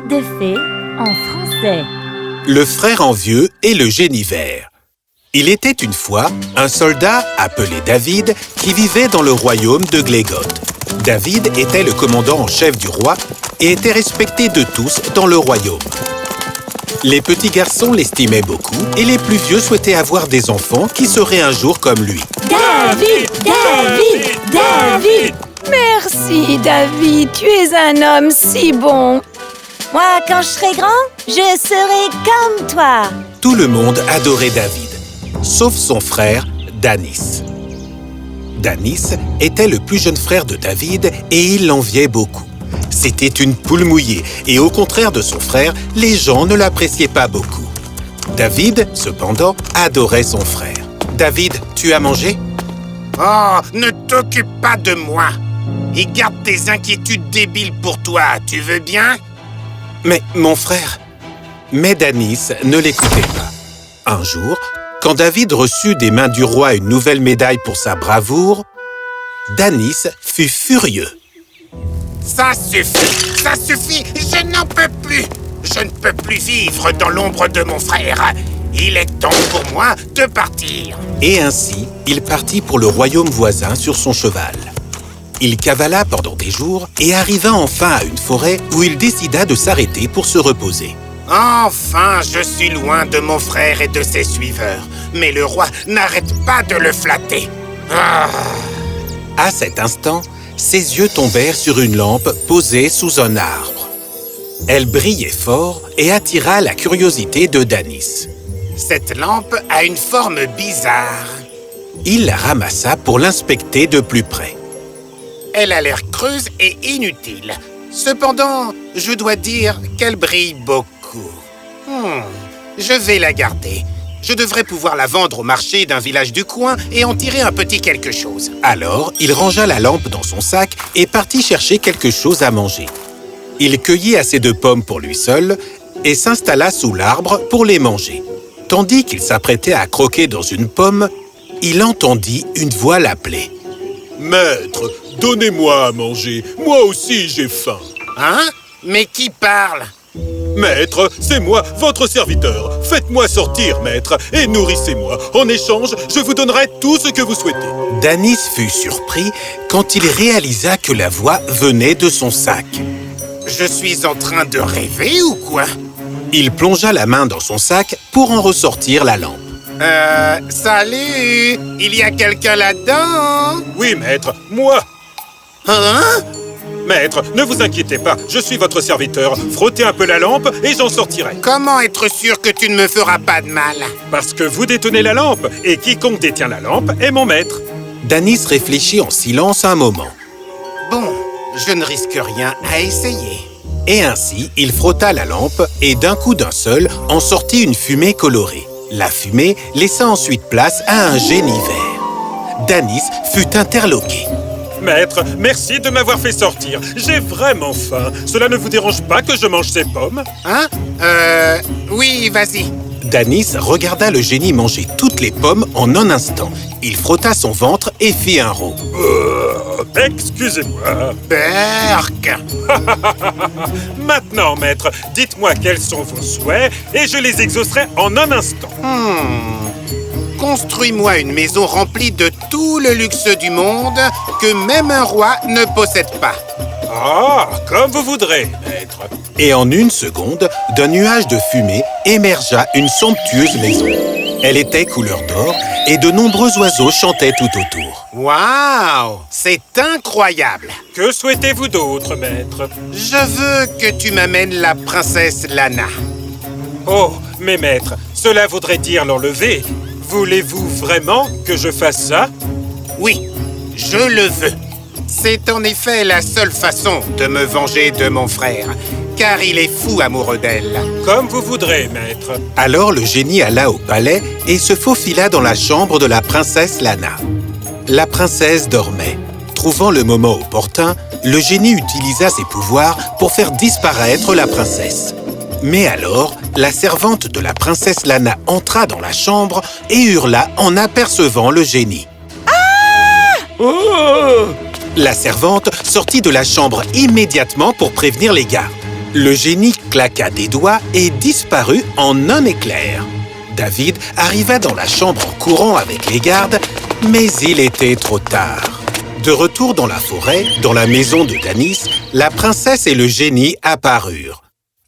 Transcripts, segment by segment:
de fées en français. Le frère envieux et le génie vert. Il était une fois un soldat appelé David qui vivait dans le royaume de Glégoth. David était le commandant en chef du roi et était respecté de tous dans le royaume. Les petits garçons l'estimaient beaucoup et les plus vieux souhaitaient avoir des enfants qui seraient un jour comme lui. David, David, David! Merci, David, tu es un homme si bon. Moi, quand je serai grand, je serai comme toi. Tout le monde adorait David, sauf son frère, Danis. Danis était le plus jeune frère de David et il l'enviait beaucoup. C'était une poule mouillée et au contraire de son frère, les gens ne l'appréciaient pas beaucoup. David, cependant, adorait son frère. « David, tu as mangé ?» « Oh, ne t'occupe pas de moi et garde tes inquiétudes débiles pour toi, tu veux bien ?» Mais mon frère... Mais Danis ne l'écoutait pas. Un jour, quand David reçut des mains du roi une nouvelle médaille pour sa bravoure, Danis fut furieux. « Ça suffit, je n'en peux plus. Je ne peux plus vivre dans l'ombre de mon frère. Il est temps pour moi de partir. » Et ainsi, il partit pour le royaume voisin sur son cheval. Il cavala pendant des jours et arriva enfin à une forêt où il décida de s'arrêter pour se reposer. Enfin, je suis loin de mon frère et de ses suiveurs. Mais le roi n'arrête pas de le flatter. Ah. À cet instant, ses yeux tombèrent sur une lampe posée sous un arbre. Elle brillait fort et attira la curiosité de Danis. Cette lampe a une forme bizarre. Il la ramassa pour l'inspecter de plus près. Elle a l'air creuse et inutile. Cependant, je dois dire qu'elle brille beaucoup. Je vais la garder. Je devrais pouvoir la vendre au marché d'un village du coin et en tirer un petit quelque chose. Alors, il rangea la lampe dans son sac et partit chercher quelque chose à manger. Il cueillit assez de pommes pour lui seul et s'installa sous l'arbre pour les manger. Tandis qu'il s'apprêtait à croquer dans une pomme, il entendit une voix l'appeler. « Maître, donnez-moi à manger. Moi aussi, j'ai faim. »« Hein? Mais qui parle ?»« Maître, c'est moi, votre serviteur. Faites-moi sortir, maître, et nourrissez-moi. En échange, je vous donnerai tout ce que vous souhaitez. » Danis fut surpris quand il réalisa que la voix venait de son sac. « Je suis en train de rêver ou quoi ?» Il plongea la main dans son sac pour en ressortir la lampe. Salut! Il y a quelqu'un là-dedans? Oui, maître, moi. Hein? Maître, ne vous inquiétez pas, je suis votre serviteur. Frottez un peu la lampe et j'en sortirai. Comment être sûr que tu ne me feras pas de mal? Parce que vous détenez la lampe, et quiconque détient la lampe est mon maître. Danis réfléchit en silence un moment. Bon, je ne risque rien à essayer. Et ainsi, il frotta la lampe et d'un coup d'un seul, en sortit une fumée colorée. La fumée laissa ensuite place à un génie vert. Danis fut interloqué. Maître, merci de m'avoir fait sortir. J'ai vraiment faim. Cela ne vous dérange pas que je mange ces pommes? Hein? Oui, vas-y. Danis regarda le génie manger toutes les pommes en un instant. Il frotta son ventre et fit un rot. Excusez-moi. Berk! Maintenant, maître, dites-moi quels sont vos souhaits et je les exaucerai en un instant. Construis-moi une maison remplie de tout le luxe du monde que même un roi ne possède pas. Ah, comme vous voudrez, maître. Et en une seconde, d'un nuage de fumée émergea une somptueuse maison. Elle était couleur d'or et de nombreux oiseaux chantaient tout autour. Waouh! C'est incroyable! Que souhaitez-vous d'autre, maître? Je veux que tu m'amènes la princesse Lana. Oh, mais maître, cela voudrait dire l'enlever. Voulez-vous vraiment que je fasse ça? Oui, je le veux. C'est en effet la seule façon de me venger de mon frère, car il est fou amoureux d'elle. Comme vous voudrez, maître. Alors le génie alla au palais et se faufila dans la chambre de la princesse Lana. La princesse dormait. Trouvant le moment opportun, le génie utilisa ses pouvoirs pour faire disparaître la princesse. Mais alors, la servante de la princesse Lana entra dans la chambre et hurla en apercevant le génie. Ah! Oh! La servante sortit de la chambre immédiatement pour prévenir les gardes. Le génie claqua des doigts et disparut en un éclair. David arriva dans la chambre en courant avec les gardes, mais il était trop tard. De retour dans la forêt, dans la maison de Danis, la princesse et le génie apparurent.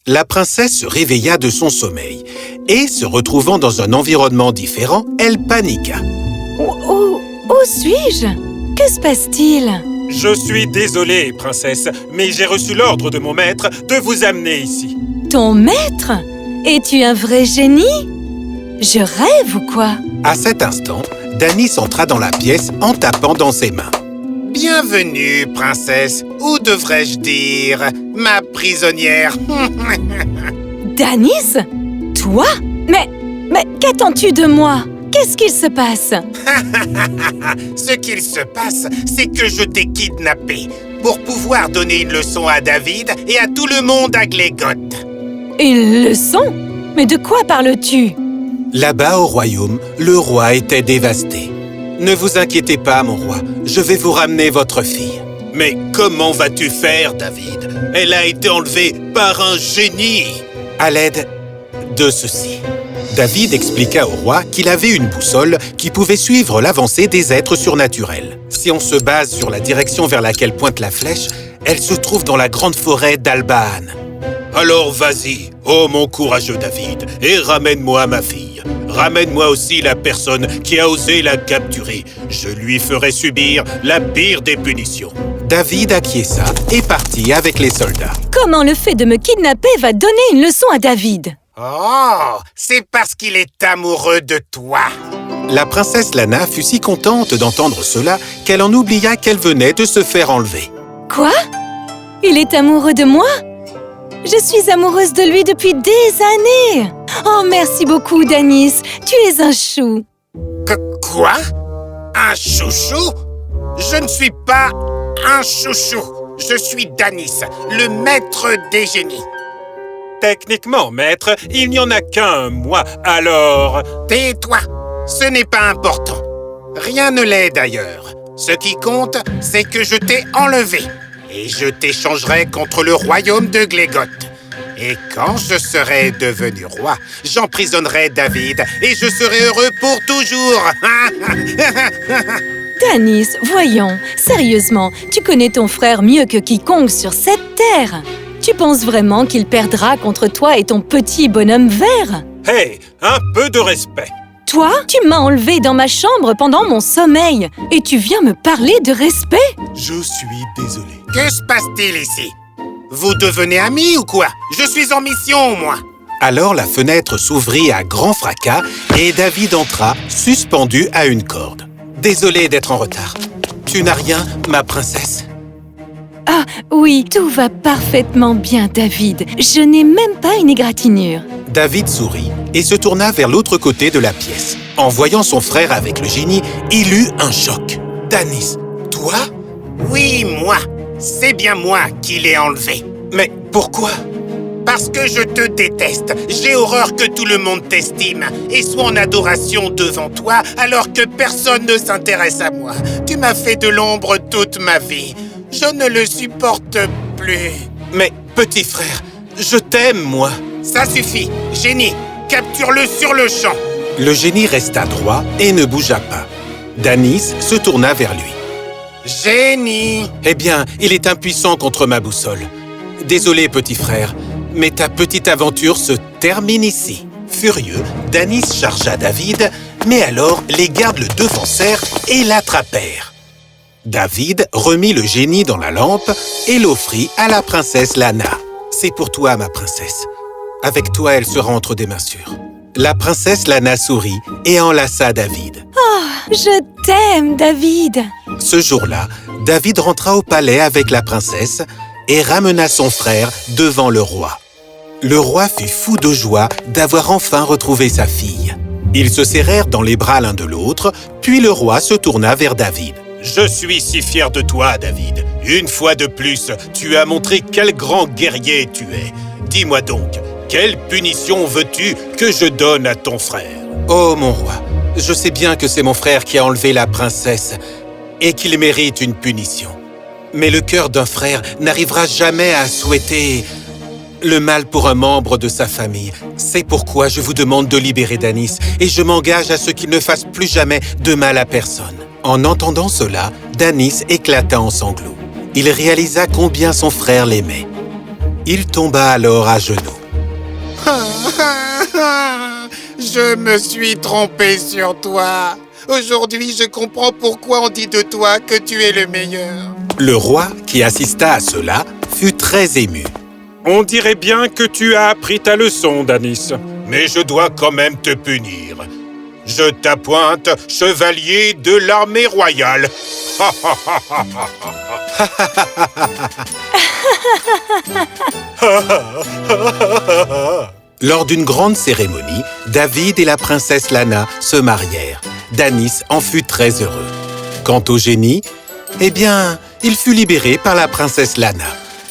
La princesse se réveilla de son sommeil et, se retrouvant dans un environnement différent, elle paniqua. Où suis-je? Que se passe-t-il? Je suis désolé, princesse, mais j'ai reçu l'ordre de mon maître de vous amener ici. Ton maître? Es-tu un vrai génie? Je rêve ou quoi? À cet instant, Danis entra dans la pièce en tapant dans ses mains. Bienvenue, princesse, ou devrais-je dire, ma prisonnière. Danis? Toi? Mais qu'attends-tu de moi? Qu'est-ce qu'il se passe? Ce qu'il se passe, c'est que je t'ai kidnappé pour pouvoir donner une leçon à David et à tout le monde à Glégoth. Une leçon? Mais de quoi parles-tu? Là-bas au royaume, le roi était dévasté. Ne vous inquiétez pas, mon roi, je vais vous ramener votre fille. Mais comment vas-tu faire, David? Elle a été enlevée par un génie. À l'aide de ceci. David expliqua au roi qu'il avait une boussole qui pouvait suivre l'avancée des êtres surnaturels. Si on se base sur la direction vers laquelle pointe la flèche, elle se trouve dans la grande forêt d'Albaan. Alors vas-y, ô mon courageux David, et ramène-moi ma fille. Ramène-moi aussi la personne qui a osé la capturer. Je lui ferai subir la pire des punitions. David acquiesça et partit avec les soldats. Comment le fait de me kidnapper va donner une leçon à David? Oh, c'est parce qu'il est amoureux de toi. La princesse Lana fut si contente d'entendre cela qu'elle en oublia qu'elle venait de se faire enlever. Quoi? Il est amoureux de moi? Je suis amoureuse de lui depuis des années. Oh, merci beaucoup, Danis. Tu es un chou. Quoi? Un chouchou? Je ne suis pas un chouchou. Je suis Danis, le maître des génies. Techniquement, maître, il n'y en a qu'un, moi, alors... Tais-toi, ce n'est pas important. Rien ne l'est d'ailleurs. Ce qui compte, c'est que je t'ai enlevé. Et je t'échangerai contre le royaume de Glégoth. Et quand je serai devenu roi, j'emprisonnerai David et je serai heureux pour toujours. Danis, voyons, sérieusement, tu connais ton frère mieux que quiconque sur cette terre. Tu penses vraiment qu'il perdra contre toi et ton petit bonhomme vert? Hey, un peu de respect. Toi, tu m'as enlevé dans ma chambre pendant mon sommeil et tu viens me parler de respect? Je suis désolé. Que se passe-t-il ici? Vous devenez amis ou quoi? Je suis en mission, moi. Alors la fenêtre s'ouvrit à grand fracas et David entra, suspendu à une corde. Désolé d'être en retard. Tu n'as rien, ma princesse? Ah, oui, tout va parfaitement bien, David. Je n'ai même pas une égratignure. David sourit et se tourna vers l'autre côté de la pièce. En voyant son frère avec le génie, il eut un choc. Danis, toi? Oui, moi. C'est bien moi qui l'ai enlevé. Mais pourquoi? Parce que je te déteste. J'ai horreur que tout le monde t'estime et soit en adoration devant toi alors que personne ne s'intéresse à moi. Tu m'as fait de l'ombre toute ma vie. Je ne le supporte plus. Mais, petit frère, je t'aime, moi. Ça suffit. Génie, capture-le sur le champ. Le génie resta droit et ne bougea pas. Danis se tourna vers lui. Génie! Eh bien, il est impuissant contre ma boussole. Désolé, petit frère, mais ta petite aventure se termine ici. Furieux, Danis chargea David, mais alors les gardes le devancèrent et l'attrapèrent. David remit le génie dans la lampe et l'offrit à la princesse Lana. « C'est pour toi, ma princesse. Avec toi, elle sera entre des mains sûres. » La princesse Lana sourit et enlaça David. « Oh, je t'aime, David !» Ce jour-là, David rentra au palais avec la princesse et ramena son frère devant le roi. Le roi fut fou de joie d'avoir enfin retrouvé sa fille. Ils se serrèrent dans les bras l'un de l'autre, puis le roi se tourna vers David. « Je suis si fier de toi, David. Une fois de plus, tu as montré quel grand guerrier tu es. Dis-moi donc, quelle punition veux-tu que je donne à ton frère? » « Oh, mon roi, je sais bien que c'est mon frère qui a enlevé la princesse et qu'il mérite une punition. Mais le cœur d'un frère n'arrivera jamais à souhaiter le mal pour un membre de sa famille. C'est pourquoi je vous demande de libérer Danis et je m'engage à ce qu'il ne fasse plus jamais de mal à personne. » En entendant cela, Danis éclata en sanglots. Il réalisa combien son frère l'aimait. Il tomba alors à genoux. Je me suis trompé sur toi. Aujourd'hui, je comprends pourquoi on dit de toi que tu es le meilleur. Le roi, qui assista à cela, fut très ému. On dirait bien que tu as appris ta leçon, Danis. Mais je dois quand même te punir. Je t'appointe chevalier de l'armée royale. Lors d'une grande cérémonie, David et la princesse Lana se marièrent. Danis en fut très heureux. Quant au génie, eh bien, il fut libéré par la princesse Lana.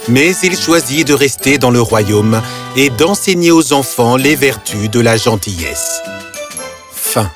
Mais il choisit de rester dans le royaume et d'enseigner aux enfants les vertus de la gentillesse. Fin.